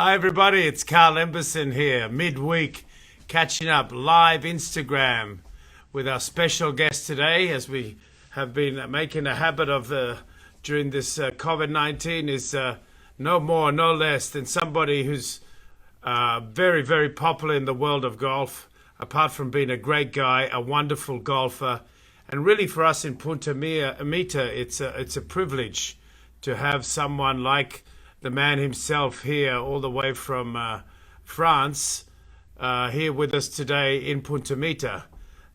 Hi everybody, it's Carl Emberson here, midweek, catching up live Instagram with our special guest today, as we have been making a habit of during this COVID-19, is no more, no less than somebody who's very, very popular in the world of golf, apart from being a great guy, a wonderful golfer. And really for us in Punta Mita, it's a privilege to have someone like the man himself here, all the way from France, here with us today in Punta Mita.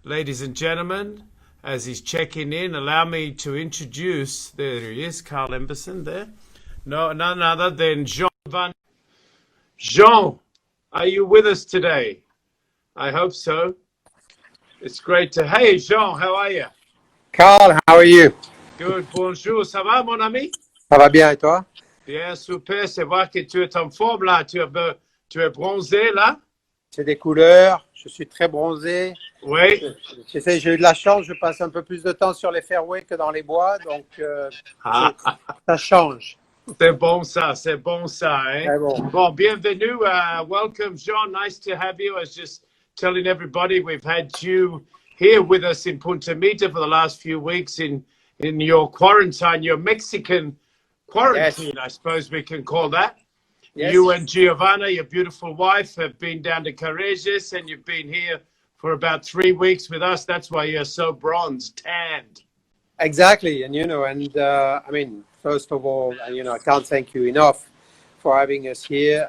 Ladies and gentlemen, as he's checking in, allow me to introduce, there he is, Carl Emberson there. No, none other than Jean Van. Jean, are you with us today? I hope so. It's great to, hey Jean, how are you? Carl, how are you? Good, bonjour, ça va mon ami? Ça va bien et toi? Bien, super, c'est voir que tu es en forme là, tu es bronzé là. C'est des couleurs, je suis très bronzé. Oui. J'ai eu de la chance, je passe un peu plus de temps sur les fairways que dans les bois, donc ça change. C'est bon ça, hein? Très bon. Bon, bienvenue, welcome Jean, nice to have you. I was just telling everybody we've had you here with us in Punta Mita for the last few weeks in your quarantine, your Mexican quarantine, yes. I suppose we can call that. Yes. You and Giovanna, your beautiful wife, have been down to Carejes, and you've been here for about 3 weeks with us. That's why you're so bronzed, tanned. Exactly, and I mean, first of all, I can't thank you enough for having us here.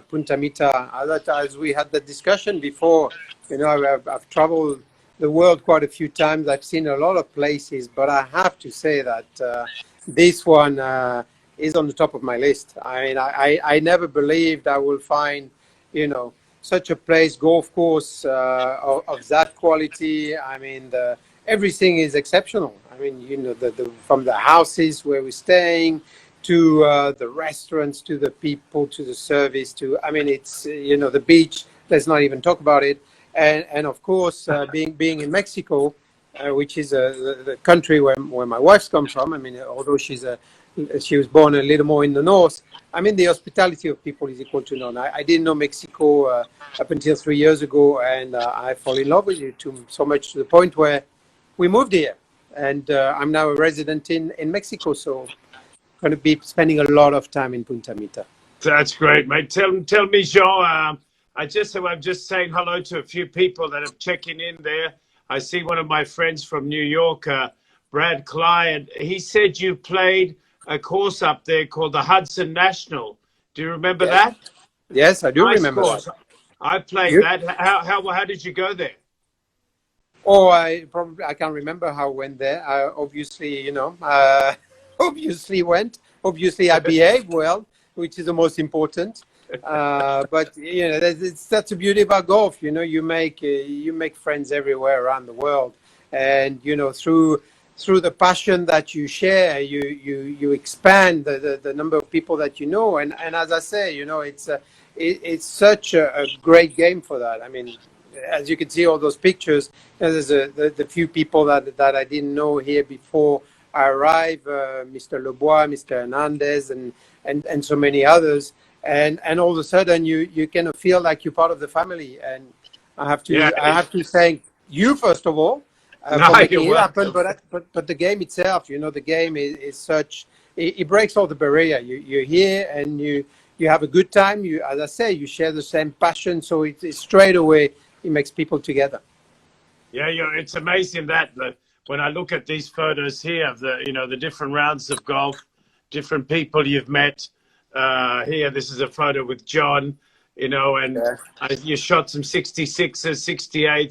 Punta Mita, as we had the discussion before, I've traveled the world quite a few times. I've seen a lot of places, but I have to say that this one is on the top of my list. I mean, I never believed I will find, such a place, golf course of that quality. I mean, everything is exceptional. I mean, from the houses where we're staying to the restaurants, to the people, to the service, I mean, it's, the beach, let's not even talk about it. And of course, being in Mexico, which is the country where my wife's come from. I mean, although she was born a little more in the north. I mean, the hospitality of people is equal to none. I didn't know Mexico up until 3 years ago, and I fall in love with it so much to the point where we moved here, and I'm now a resident in Mexico. So, going to be spending a lot of time in Punta Mita. That's great, mate. Tell me, Jean. I'm just saying hello to a few people that are checking in there. I see one of my friends from New York, Brad Clyde. He said you played a course up there called the Hudson National. Do you remember that? Yes, I do remember course. that. I played that. How did you go there? Oh, I can't remember how I went there. I obviously, obviously went. Obviously, I behaved well, which is the most important. But that's the beauty about golf. You make friends everywhere around the world, and through the passion that you share, you expand the number of people that you know. And as I say, it's such a great game for that. I mean, as you can see all those pictures, there's the few people that I didn't know here before I arrived, Mr. Lebois, Mr. Hernandez, and so many others. And all of a sudden you kind of feel like you're part of the family. And I have to thank you first of all for making it happen. But the game itself, the game is such, it breaks all the barrier. You're here and you have a good time. As I say, you share the same passion. So it's straight away, it makes people together. Yeah, it's amazing that when I look at these photos here of the different rounds of golf, different people you've met. Here, this is a photo with John, and you shot some 66s, 68s,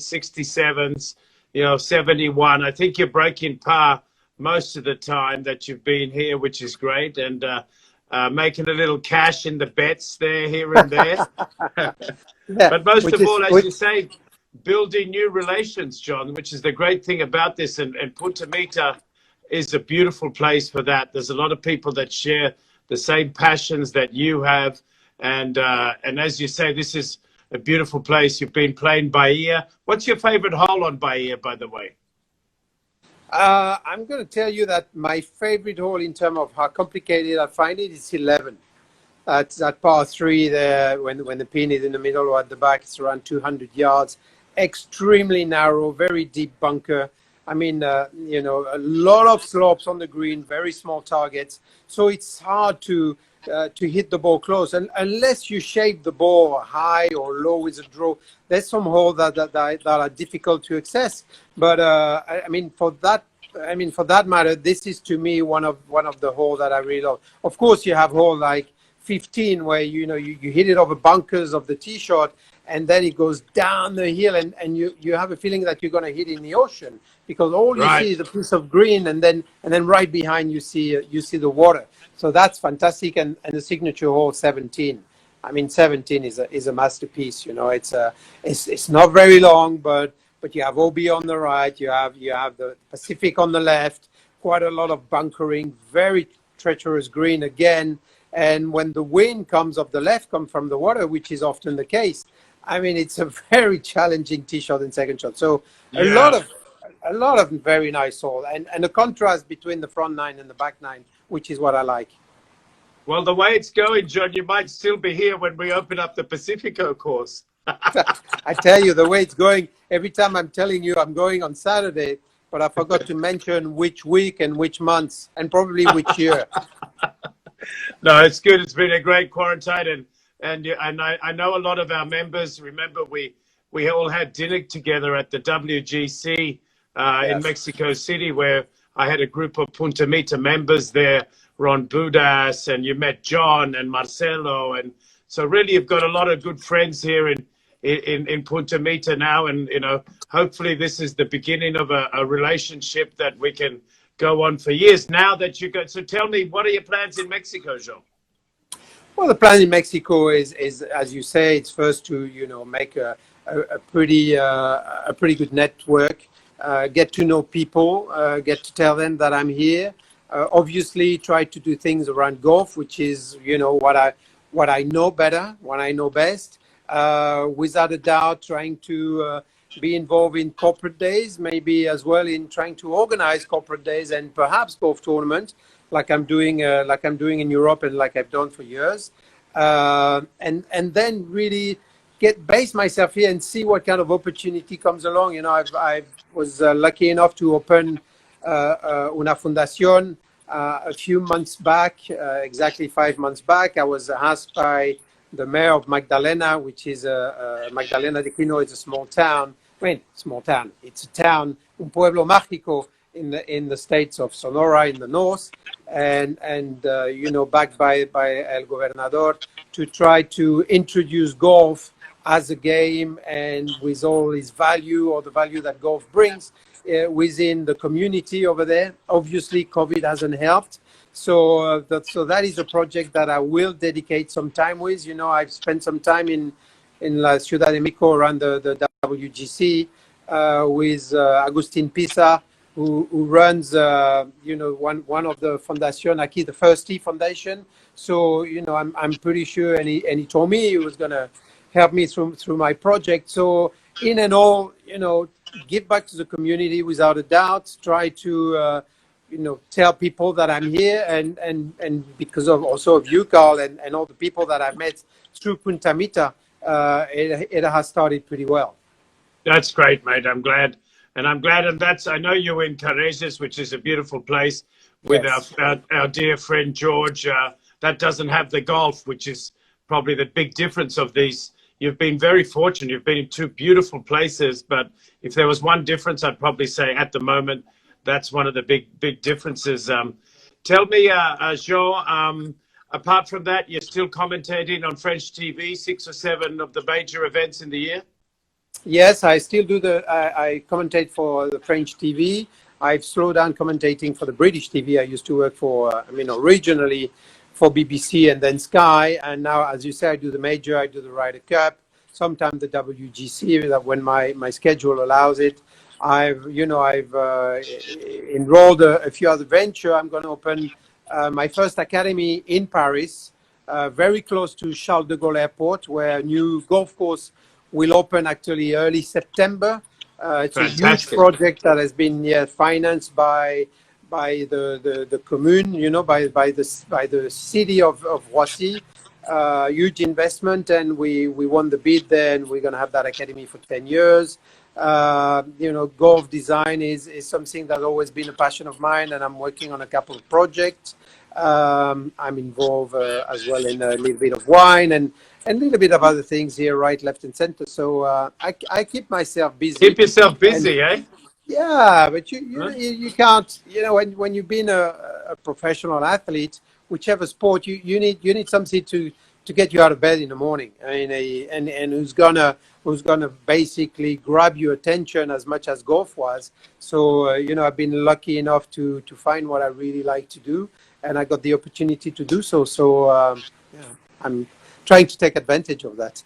67s, 71. I think you're breaking par most of the time that you've been here, which is great, and making a little cash in the bets there, here and there. But most of all, as you say, building new relations, John, which is the great thing about this, and Punta Mita is a beautiful place for that. There's a lot of people that share the same passions that you have, and as you say, this is a beautiful place. You've been playing Bahia. What's your favorite hole on Bahia, by the way? I'm going to tell you that my favorite hole, in terms of how complicated I find it, is 11. At par three there, when the pin is in the middle or at the back, it's around 200 yards. Extremely narrow, very deep bunker. I mean, a lot of slopes on the green, very small targets. So it's hard to hit the ball close, and unless you shape the ball high or low with a draw, there's some holes that are difficult to access. But for that matter, this is to me one of the holes that I really love. Of course, you have hole like 15 where you hit it over bunkers of the tee shot, and then it goes down the hill, and you have a feeling that you're going to hit in the ocean, because all you see is a piece of green, and then right behind you see the water. So that's fantastic. And the signature hole 17. I mean, 17 is a masterpiece. It's not very long, but you have OB on the right, you have the Pacific on the left, quite a lot of bunkering, very treacherous green again. And when the wind comes up the left, come from the water, which is often the case, I mean, it's a very challenging tee shot and second shot. So a lot of very nice hole, and the contrast between the front nine and the back nine, which is what I like. Well, the way it's going, John, you might still be here when we open up the Pacifico course. I tell you, the way it's going, every time I'm telling you I'm going on Saturday, but I forgot to mention which week and which months, and probably which year. No, it's good. It's been a great quarantine, and I know a lot of our members. Remember, we all had dinner together at the WGC in Mexico City, where I had a group of Punta Mita members there, Ron Budas, and you met John and Marcelo, and so really you've got a lot of good friends here in Punta Mita now, and hopefully this is the beginning of a relationship that we can go on for years now that you go. So tell me, what are your plans in Mexico, Jean? Well, the plan in Mexico is as you say, it's first to make a pretty good network, get to know people, get to tell them that I'm here. Obviously, try to do things around golf, which is what I know better, what I know best. Without a doubt, trying to be involved in corporate days, maybe as well in trying to organize corporate days and perhaps golf tournaments, like I'm doing in Europe and like I've done for years, and then really base myself here and see what kind of opportunity comes along. I was lucky enough to open una fundación a few months back, exactly 5 months back. I was asked by the mayor of Magdalena, which is Magdalena de Quino is a small town. I mean, small town. It's a town, un pueblo mágico in the states of Sonora in the north, and backed by El Gobernador, to try to introduce golf as a game and with all its value, or the value that golf brings within the community over there. Obviously, COVID hasn't helped. So that is a project that I will dedicate some time with. I've spent some time in La Ciudad de Mexico around the WGC with Agustin Pisa, who runs one of the Fundación aquí, the First Tee Foundation. So I'm pretty sure, and he told me he was gonna help me through my project. So in and all, give back to the community without a doubt. Try to tell people that I'm here, and because of you, Carl, and all the people that I've met through Punta Mita, it has started pretty well. That's great, mate. I'm glad. And I know you're in Careces, which is a beautiful place, with our dear friend George. That doesn't have the golf, which is probably the big difference of these. You've been very fortunate. You've been in two beautiful places, but if there was one difference, I'd probably say at the moment, that's one of the big differences. Tell me, Jean, apart from that, you're still commentating on French TV, 6 or 7 of the major events in the year? Yes, I still do I commentate for the French TV. I've slowed down commentating for the British TV. I used to work for, originally for BBC and then Sky. And now, as you say, I do the major, I do the Ryder Cup, sometimes the WGC, when my schedule allows it. I've enrolled a few other ventures. I'm going to open my first academy in Paris, very close to Charles de Gaulle Airport, where a new golf course will open actually early September. It's Fantastic. A huge project that has been financed by the commune, by the city of Roissy, huge investment, and we won the bid there, and we're going to have that academy for 10 years. Golf design is something that's always been a passion of mine, and I'm working on a couple of projects. I'm involved as well in a little bit of wine and a little bit of other things here, right, left, and center. So I keep myself busy. Keep yourself And busy, eh? yeah, but Huh? you can't, when you've been a professional athlete, whichever sport, you need something to get you out of bed in the morning. I mean, and who's gonna basically grab your attention as much as golf was. So I've been lucky enough to find what I really like to do, and I got the opportunity to do so. So yeah, I'm trying to take advantage of that.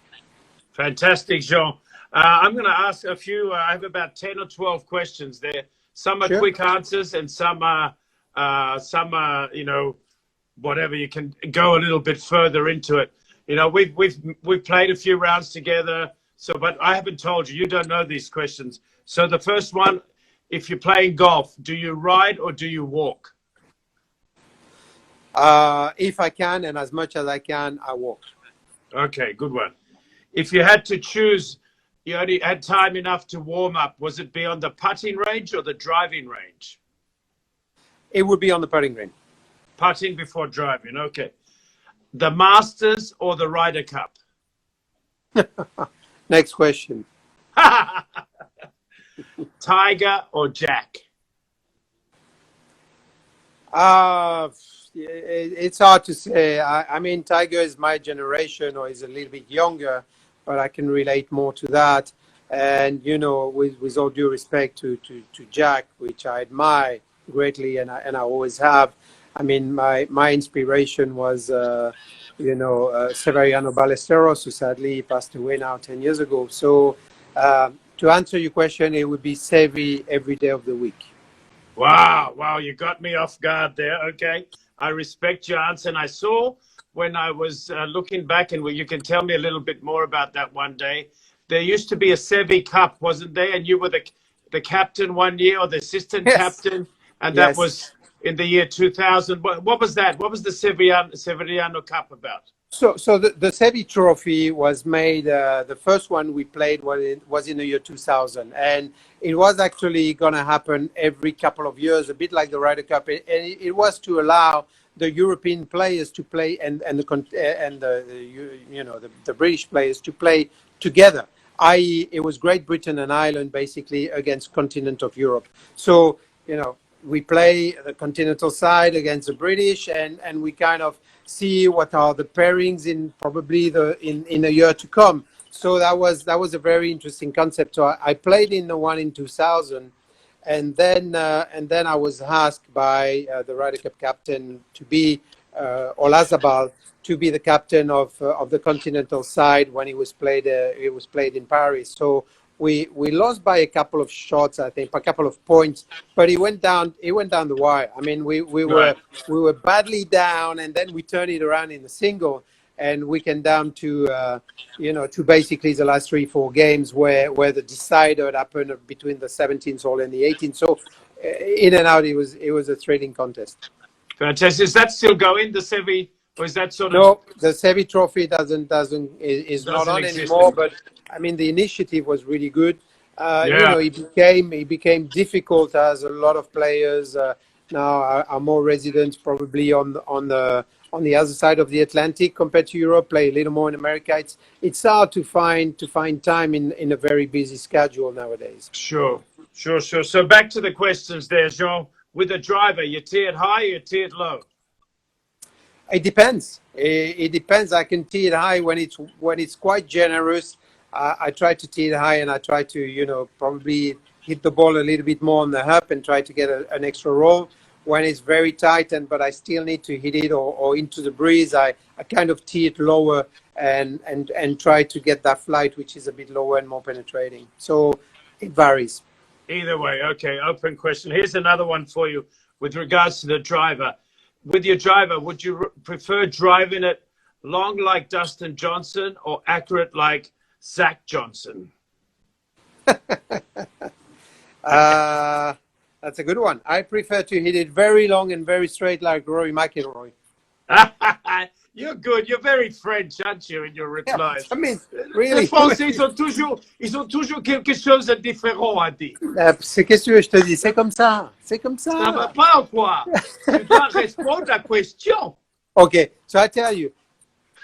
Fantastic, Jean. I'm going to ask a few. I have about 10 or 12 questions there. Some are Sure. quick answers, and some are, whatever. You can go a little bit further into it. We've played a few rounds together. So, but I haven't told you. You don't know these questions. So the first one, if you're playing golf, do you ride or do you walk? If I can, and as much as I can, I walk. Okay, good one. If you had to choose, you only had time enough to warm up. Was it be on the putting range or the driving range? It would be on the putting green. Putting before driving. Okay. The Masters or the Ryder Cup? Next question. Tiger or Jack? It's hard to say. I mean, Tiger is my generation, or is a little bit younger, but I can relate more to that. And with all due respect to Jack, which I admire greatly, and I always have. I mean, my inspiration was Severiano Ballesteros, who sadly passed away now 10 years ago. So to answer your question, it would be Sevi every day of the week. Wow, you got me off guard there. Okay. I respect your answer. And I saw when I was looking back, and you can tell me a little bit more about that one day. There used to be a Sevi Cup, wasn't there? And you were the captain one year, or the assistant Yes. captain, and that Yes. was in the year 2000. What was that? What was the Severiano Cup about? So the Sevi Trophy was made. The first one we played was in the year 2000, and it was actually going to happen every couple of years, a bit like the Ryder Cup. And it was to allow the European players to play and the British players to play together. I.e., it was Great Britain and Ireland basically against continent of Europe. So we play the continental side against the British, and we kind of see what are the pairings in probably in a year to come. So that was a very interesting concept. So I played in the one in 2000, and then I was asked by the Ryder Cup captain to be Olazabal to be the captain of the continental side when it was played in Paris. So we lost by a couple of shots, I think, a couple of points, but it went down the wire. I mean, we Right. were badly down, and then we turned it around in the single, and we came down to basically the last 3-4 games where the decider happened between the 17th hole and the 18th. So in and out, it was a thrilling contest. Fantastic. Is that still going, the Sevi, or is that sort of No, the Sevi Trophy is not doesn't on exist anymore. anymore? But I mean, the initiative was really good. Yeah, It became difficult as a lot of players now are more resident, probably on the other side of the Atlantic compared to Europe. Play a little more in America. It's hard to find time in a very busy schedule nowadays. sure. So back to the questions there, Jean. With a driver, you tee it high, you tee it low. It depends. It depends. I can tee it high when it's quite generous. I try to tee it high, and I try to probably hit the ball a little bit more on the hub and try to get an extra roll. When it's very tight, but I still need to hit it or into the breeze, I kind of tee it lower and try to get that flight, which is a bit lower and more penetrating. So it varies. Either way, okay, open question. Here's another one for you with regards to the driver. With your driver, would you prefer driving it long like Dustin Johnson or accurate like Zach Johnson? That's a good one. I prefer to hit it very long and very straight like Rory McIlroy. You're good. You're very French, aren't you, in your Yeah, replies? I mean, Les really. Français, ils ont toujours quelque chose de différent à dire. C'est qu'est-ce que tu veux que je te dis? C'est comme ça. C'est comme Ça va ça. pas ou quoi? Tu dois répondre à la question. Okay, so I tell you,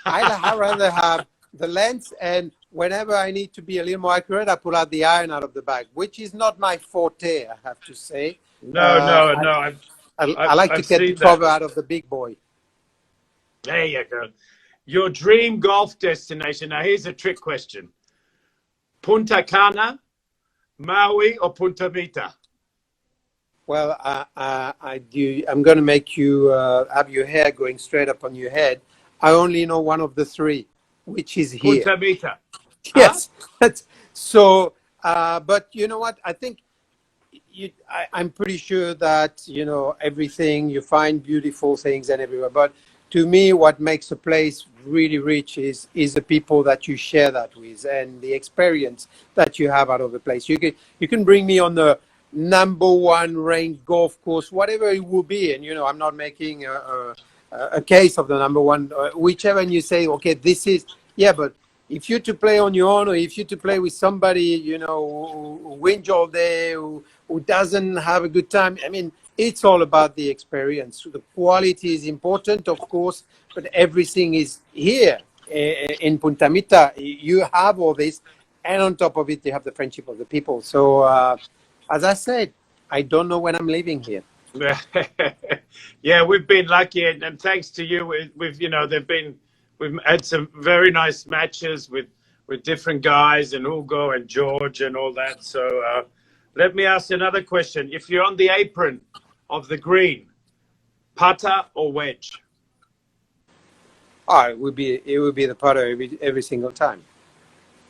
I'd rather have the lens, and whenever I need to be a little more accurate, I pull out the iron out of the bag, which is not my forte, I have to say. No, no, no. I like to I've get the seen cover that. out of the big boy. There you go. Your dream golf destination. Now, here's a trick question. Punta Cana, Maui, or Punta Mita? Well, I'm going to make you have your hair going straight up on your head. I only know one of the three, which is here. Punta Mita. Yes. So, but you know what? I think I'm pretty sure that, you know, everything, you find beautiful things and everywhere. But to me, what makes a place really rich is the people that you share that with and the experience that you have out of the place. You can bring me on the #1 ranked golf course, whatever it will be. And, you know, I'm not making a case of the #1, whichever, and you say, okay, this is, yeah, but if you're to play on your own, or if you're to play with somebody, you know, who wins all day, who doesn't have a good time, I mean, it's all about the experience. The quality is important, of course, but everything is here in Punta Mita. You have all this, and on top of it, you have the friendship of the people. So, as I said, I don't know when I'm leaving here. Yeah, we've been lucky, and thanks to you, we've we've had some very nice matches with different guys, and Hugo and George and all that. So let me ask another question: if you're on the apron of the green, putter or wedge? Oh, it would be the putter every single time.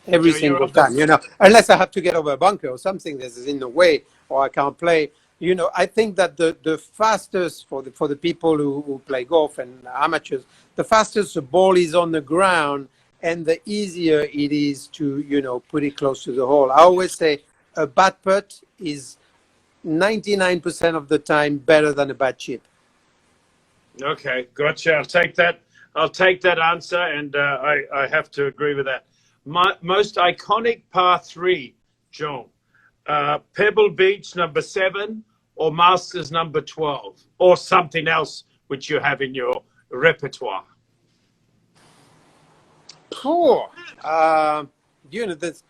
Every So you're single on the time, you know, unless I have to get over a bunker or something that is in the way, or I can't play. You know, I think that the fastest for the people who play golf and amateurs, the fastest the ball is on the ground, and the easier it is to, you know, put it close to the hole. I always say a bad putt is 99% of the time better than a bad chip. Okay, gotcha. I'll take that answer, and I have to agree with that. My most iconic par 3, Joan. Pebble Beach #7 or Masters #12, or something else which you have in your repertoire. Cool. You know, this,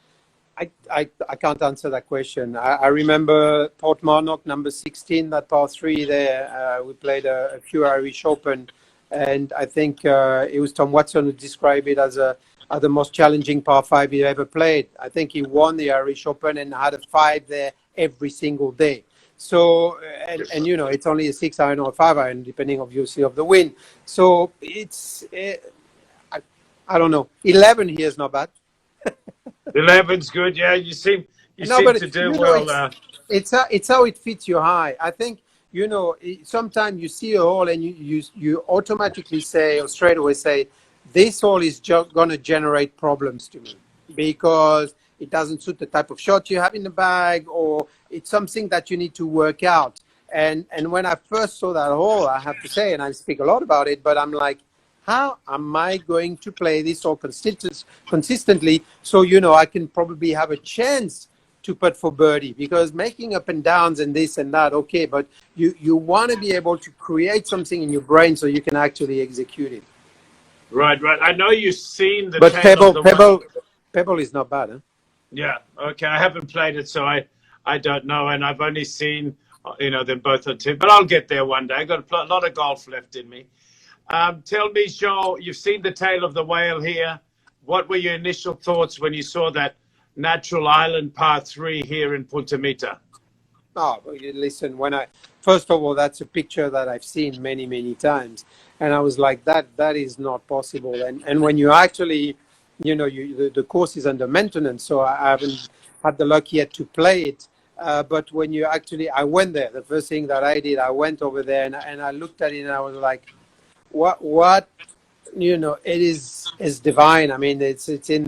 I can't answer that question. I remember Port Marnock #16, that par 3 there. We played a few Irish Open, and I think it was Tom Watson who described it as the most challenging par 5 he ever played. I think he won the Irish Open and had a 5 there every single day. So, and you know, it's only a 6 iron or a 5 iron, depending obviously of the wind. So it's, I don't know. 11 here is not bad. 11's good. Yeah, you seem to do you know, well. it's how it fits your eye. I think, you know, sometimes you see a hole and you automatically say, or straight away say, this hole is going to generate problems to me because it doesn't suit the type of shot you have in the bag, or it's something that you need to work out. And when I first saw that hole, I have to say, and I speak a lot about it, but I'm like, how am I going to play this hole consistently so, you know, I can probably have a chance to putt for birdie? Because making up and downs and this and that, okay, but you want to be able to create something in your brain so you can actually execute it. Right. I know you've seen the But tail of the Pebble is not bad, huh? Yeah. Okay. I haven't played it, so I don't know, and I've only seen them both on TV. But I'll get there one day. I've got a lot of golf left in me. Tell me, Jean, you've seen the tail of the whale here. What were your initial thoughts when you saw that natural island par 3 here in Punta Mita? Oh, listen, first of all, that's a picture that I've seen many, many times. And I was like, that is not possible. And when you actually, you know, the course is under maintenance, so I haven't had the luck yet to play it. But when you actually, I went there. The first thing that I did, I went over there and I looked at it and I was like, what, you know, it is divine. I mean, it's in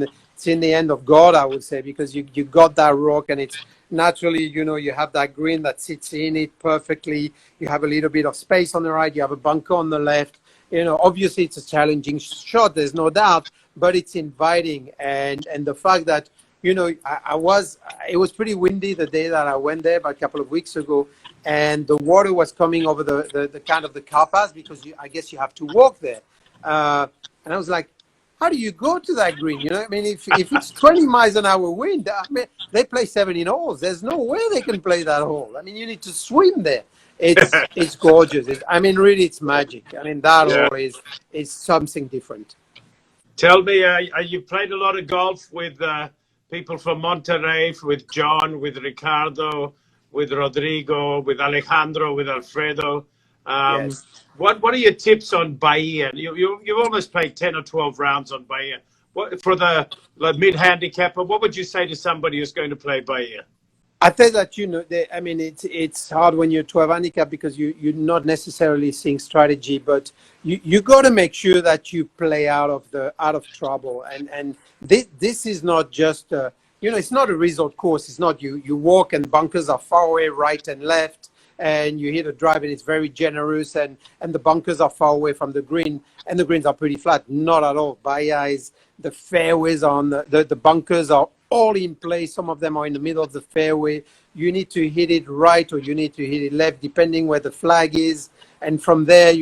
the hand of God, I would say, because you got that rock, and it's naturally, you know, you have that green that sits in it perfectly. You have a little bit of space on the right. You have a bunker on the left. obviously it's a challenging shot, there's no doubt, but it's inviting. And the fact that, it was pretty windy the day that I went there about a couple of weeks ago, and the water was coming over the kind of the car paths, because I guess you have to walk there. And I was like, how do you go to that green? I mean, if it's 20 miles an hour wind, I mean, they play 17 holes. There's no way they can play that hole. I mean, you need to swim there. It's gorgeous. I mean, really, it's magic. I mean, that Yeah. hole is something different. Tell me, you played a lot of golf with people from Monterrey, with John, with Ricardo, with Rodrigo, with Alejandro, with Alfredo. Yes. What are your tips on Bahia? You've almost played 10 or 12 rounds on Bahia. What for the mid handicapper? What would you say to somebody who's going to play Bahia? I think that, I mean, it's hard when you're 12 handicap, because you're not necessarily seeing strategy, but you got to make sure that you play out of trouble. And this is not just it's not a resort course. It's not you walk and bunkers are far away, right and left, and you hit a drive and it's very generous, and the bunkers are far away from the green, and the greens are pretty flat. Not at all. Bahia is, the fairways on the bunkers are all in place. Some of them are in the middle of the fairway. You need to hit it right, or you need to hit it left, depending where the flag is. And from there,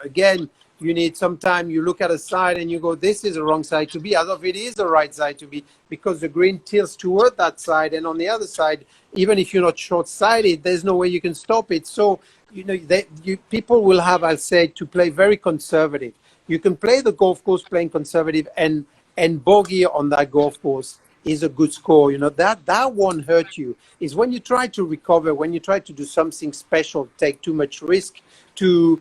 again, you need some time. You look at a side and you go, this is the wrong side to be. As of it is the right side to be, because the green tilts toward that side. And on the other side, even if you're not short-sighted, there's no way you can stop it. So, people will have, I'll say, to play very conservative. You can play the golf course playing conservative, and bogey on that golf course is a good score. That won't hurt you. Is when you try to recover, when you try to do something special, take too much risk to,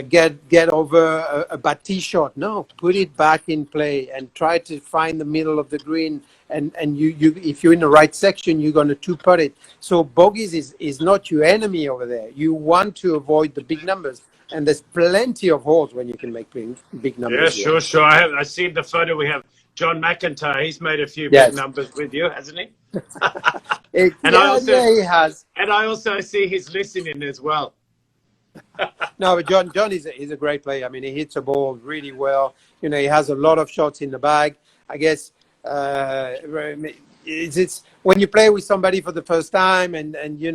get over a bad tee shot. No, put it back in play and try to find the middle of the green. And you if you're in the right section, you're going to two-putt it. So bogeys is not your enemy over there. You want to avoid the big numbers. And there's plenty of holes when you can make big numbers. Yeah, sure. I've seen the photo. We have John McIntyre. He's made a few Yes. big numbers with you, hasn't he? He has. And I also see he's listening as well. No, but John is a great player. I mean, he hits a ball really well. He has a lot of shots in the bag. I guess it's when you play with somebody for the first time, and you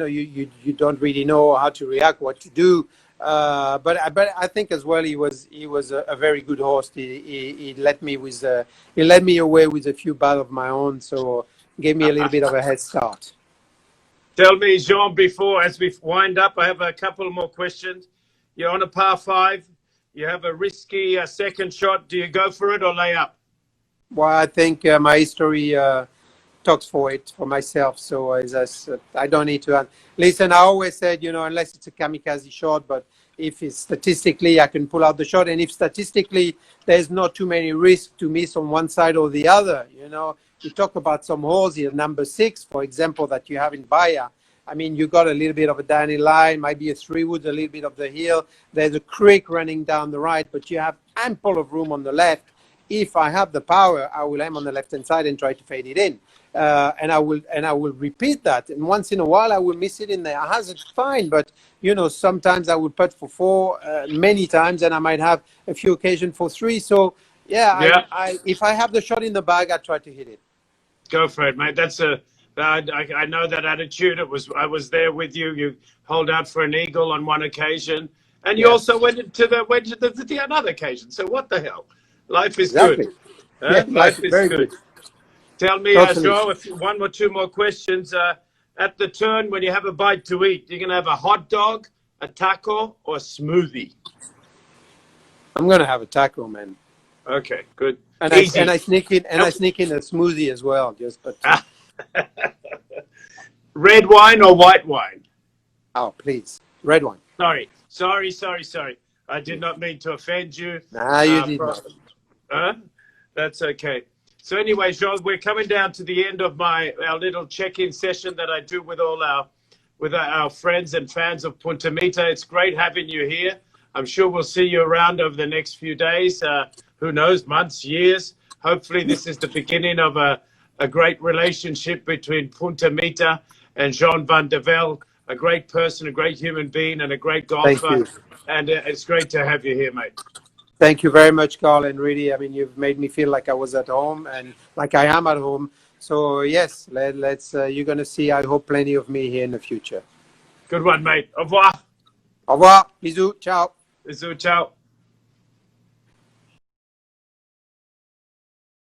don't really know how to react, what to do. But I think as well he was a very good host. He let me away with a few balls of my own, so gave me a little bit of a head start. Tell me, Jean, as we wind up, I have a couple more questions. You're on a par 5. You have a risky second shot. Do you go for it or lay up? Well, I think my history talks for myself. So I don't need to. Listen, I always said, unless it's a kamikaze shot, but if it's statistically, I can pull out the shot. And if statistically there's not too many risks to miss on one side or the other, you talk about some holes here, number 6, for example, that you have in Bahia. I mean, you got a little bit of a downhill line, might be a 3-wood, a little bit of the hill. There's a creek running down the right, but you have ample of room on the left. If I have the power, I will aim on the left-hand side and try to fade it in. And I will repeat that. And once in a while, I will miss it in there. I has it fine, but sometimes I will putt for 4, many times, and I might have a few occasions for 3. So yeah. If I have the shot in the bag, I try to hit it. Go for it, mate. I know that attitude. I was there with you. You hold out for an eagle on one occasion, and you also went to another occasion. So what the hell? Life is Exactly. good. Life is very good. Tell me, Joe, one or two more questions. At the turn, when you have a bite to eat, you're going to have a hot dog, a taco, or a smoothie? I'm going to have a taco, man. Okay, good. And I sneak in a smoothie as well. Red wine or white wine? Oh, please, red wine. Sorry. I did not mean to offend you. Nah, you did not. That's okay. So anyway, Jean, we're coming down to the end of our little check-in session that I do with all our friends and fans of Punta Mita. It's great having you here. I'm sure we'll see you around over the next few days. Who knows, months, years. Hopefully this is the beginning of a great relationship between Punta Mita and Jean van der Velde. a great person, a great human being, and a great Thank golfer. you. And it's great to have you here, mate. Thank you very much, Carl. And really, I mean, you've made me feel like I was at home and like I am at home. So yes, let's. You're going to see, I hope, plenty of me here in the future. Good one, mate. Au revoir. Au revoir. Bisous. Ciao. Bisous, ciao.